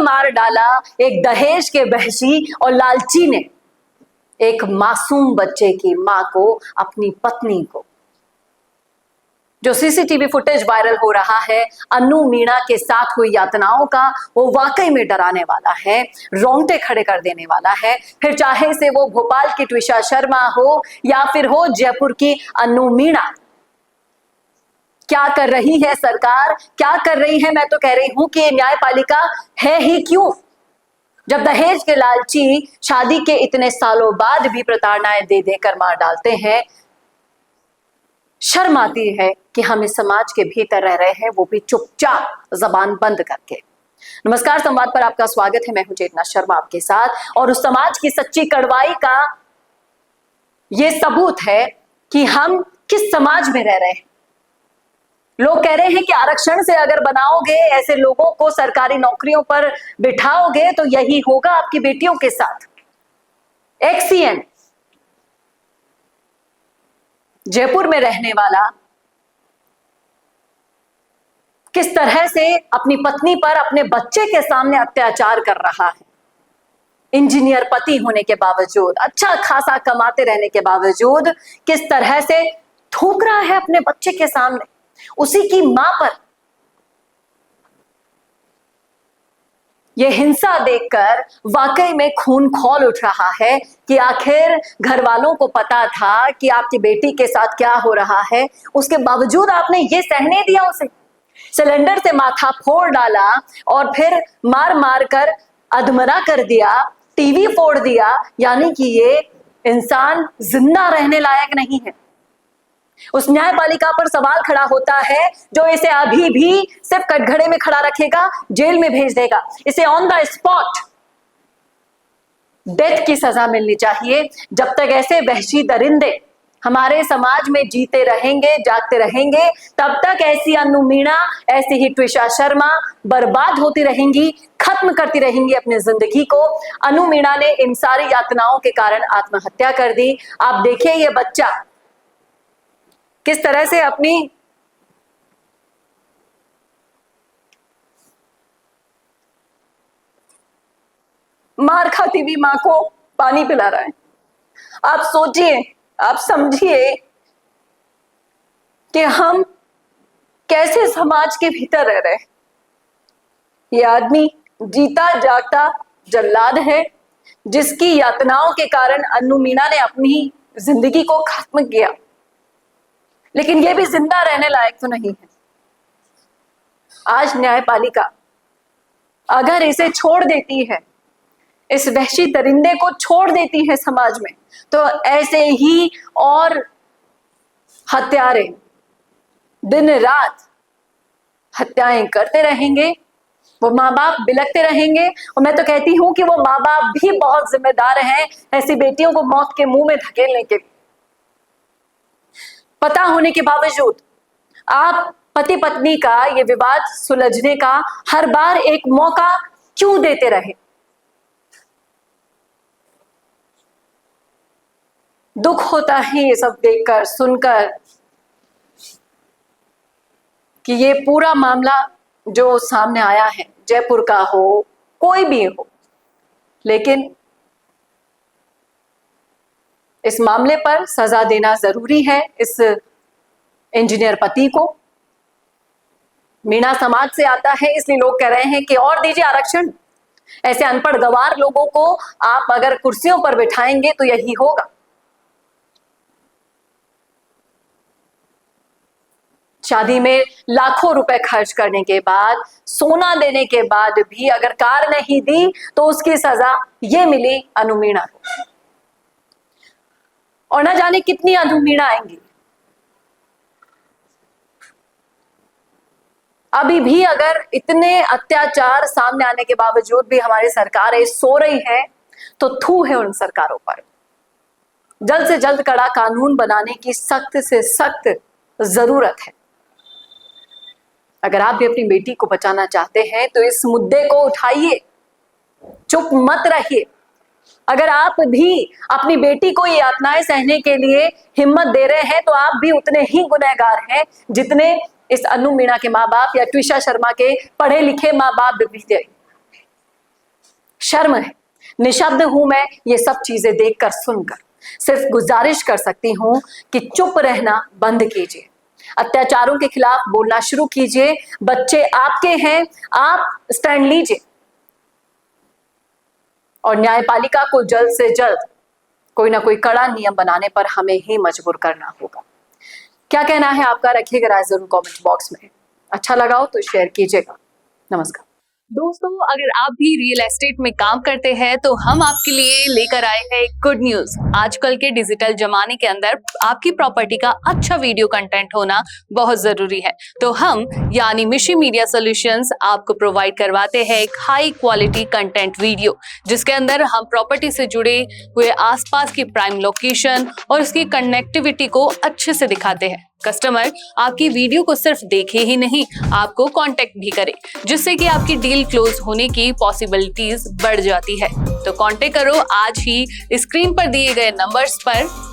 मार डाला एक दहेज के वहशी और लालची ने एक मासूम बच्चे की मां को, अपनी पत्नी को। जो सीसीटीवी फुटेज वायरल हो रहा है अन्नू मीणा के साथ हुई यातनाओं का, वो वाकई में डराने वाला है, रोंगटे खड़े कर देने वाला है। फिर चाहे से वो भोपाल की ट्विशा शर्मा हो या फिर हो जयपुर की अन्नू मीणा। क्या कर रही है सरकार, क्या कर रही है? मैं तो कह रही हूं कि ये न्यायपालिका है ही क्यों, जब दहेज के लालची शादी के इतने सालों बाद भी प्रताड़नाएं दे देकर मार डालते हैं। शर्म आती है कि हम इस समाज के भीतर रह रहे हैं, वो भी चुपचाप जबान बंद करके। नमस्कार, संवाद पर आपका स्वागत है। मैं हूं चेतना शर्मा आपके साथ, और उस समाज की सच्ची कड़वाई का ये सबूत है कि हम किस समाज में रह रहे हैं। लोग कह रहे हैं कि आरक्षण से अगर बनाओगे, ऐसे लोगों को सरकारी नौकरियों पर बिठाओगे तो यही होगा आपकी बेटियों के साथ। एक्सीएन जयपुर में रहने वाला किस तरह से अपनी पत्नी पर अपने बच्चे के सामने अत्याचार कर रहा है। इंजीनियर पति होने के बावजूद, अच्छा खासा कमाते रहने के बावजूद किस तरह से थूक रहा है अपने बच्चे के सामने, उसी की मां पर। यह हिंसा देखकर वाकई में खून खौल उठ रहा है कि आखिर घर वालों को पता था कि आपकी बेटी के साथ क्या हो रहा है, उसके बावजूद आपने ये सहने दिया उसे। सिलेंडर से माथा फोड़ डाला और फिर मार मार कर अधमरा कर दिया, टीवी फोड़ दिया, यानी कि ये इंसान जिंदा रहने लायक नहीं है। उस न्यायपालिका पर सवाल खड़ा होता है जो इसे अभी भी सिर्फ कटघरे में खड़ा रखेगा, जेल में भेज देगा। इसे ऑन द स्पॉट डेथ की सजा मिलनी चाहिए। जब तक ऐसे वहशी दरिंदे हमारे समाज में जीते रहेंगे, जागते रहेंगे, तब तक ऐसी अन्नू मीणा, ऐसी ही ट्विशा शर्मा बर्बाद होती रहेंगी, खत्म करती रहेंगी अपनी जिंदगी को। अन्नू मीणा ने इन सारी यातनाओं के कारण आत्महत्या कर दी। आप देखिए ये बच्चा किस तरह से अपनी मार खाती हुई मां को पानी पिला रहा है। आप सोचिए, आप समझिए कि हम कैसे समाज के भीतर रह रहे हैं। ये आदमी जीता जागता जल्लाद है, जिसकी यातनाओं के कारण अन्नू मीणा ने अपनी जिंदगी को खत्म किया, लेकिन यह भी जिंदा रहने लायक तो नहीं है। आज न्यायपालिका अगर इसे छोड़ देती है, इस वहशी दरिंदे को छोड़ देती है समाज में, तो ऐसे ही और हत्यारे दिन रात हत्याएं करते रहेंगे। वो माँ बाप बिलखते रहेंगे, और मैं तो कहती हूं कि वो माँ बाप भी बहुत जिम्मेदार हैं ऐसी बेटियों को मौत के मुंह में धकेलने के। पता होने के बावजूद आप पति पत्नी का ये विवाद सुलझने का हर बार एक मौका क्यों देते रहे? दुख होता है ये सब देखकर, सुनकर, कि ये पूरा मामला जो सामने आया है, जयपुर का हो, कोई भी हो, लेकिन इस मामले पर सजा देना जरूरी है इस इंजीनियर पति को। मीणा समाज से आता है, इसलिए लोग कह रहे हैं कि और दीजिए आरक्षण। ऐसे अनपढ़ गंवार लोगों को आप अगर कुर्सियों पर बिठाएंगे तो यही होगा। शादी में लाखों रुपए खर्च करने के बाद, सोना देने के बाद भी अगर कार नहीं दी तो उसकी सजा ये मिली अन्नू मीणा को। और ना जाने कितनी अन्नू मीणा आएंगी। अभी भी अगर इतने अत्याचार सामने आने के बावजूद भी हमारी सरकारें सो रही है, तो थू है उन सरकारों पर। जल्द से जल्द कड़ा कानून बनाने की सख्त से सख्त जरूरत है। अगर आप भी अपनी बेटी को बचाना चाहते हैं तो इस मुद्दे को उठाइए, चुप मत रहिए। अगर आप भी अपनी बेटी को ये यातनाएं सहने के लिए हिम्मत दे रहे हैं, तो आप भी उतने ही गुनहगार हैं जितने इस अन्नू मीणा के माँ बाप या ट्विशा शर्मा के पढ़े लिखे माँ बाप भी थे। शर्म है, निशब्द हूं मैं ये सब चीजें देखकर सुनकर। सिर्फ गुजारिश कर सकती हूं कि चुप रहना बंद कीजिए, अत्याचारों के खिलाफ बोलना शुरू कीजिए। बच्चे आपके हैं, आप स्टैंड लीजिए और न्यायपालिका को जल्द से जल्द कोई ना कोई कड़ा नियम बनाने पर हमें ही मजबूर करना होगा। क्या कहना है आपका, रखिएगा राय जरूर कमेंट बॉक्स में। अच्छा लगा हो तो शेयर कीजिएगा। नमस्कार दोस्तों, अगर आप भी रियल एस्टेट में काम करते हैं तो हम आपके लिए लेकर आए हैं एक गुड न्यूज। आजकल के डिजिटल जमाने के अंदर आपकी प्रॉपर्टी का अच्छा वीडियो कंटेंट होना बहुत जरूरी है। तो हम यानी मिशी मीडिया सॉल्यूशंस आपको प्रोवाइड करवाते हैं एक हाई क्वालिटी कंटेंट वीडियो, जिसके अंदर हम प्रॉपर्टी से जुड़े हुए आसपास की प्राइम लोकेशन और उसकी कनेक्टिविटी को अच्छे से दिखाते हैं। कस्टमर आपकी वीडियो को सिर्फ देखे ही नहीं, आपको कांटेक्ट भी करे, जिससे कि आपकी डील क्लोज होने की पॉसिबिलिटीज बढ़ जाती है। तो कांटेक्ट करो आज ही स्क्रीन पर दिए गए नंबर्स पर।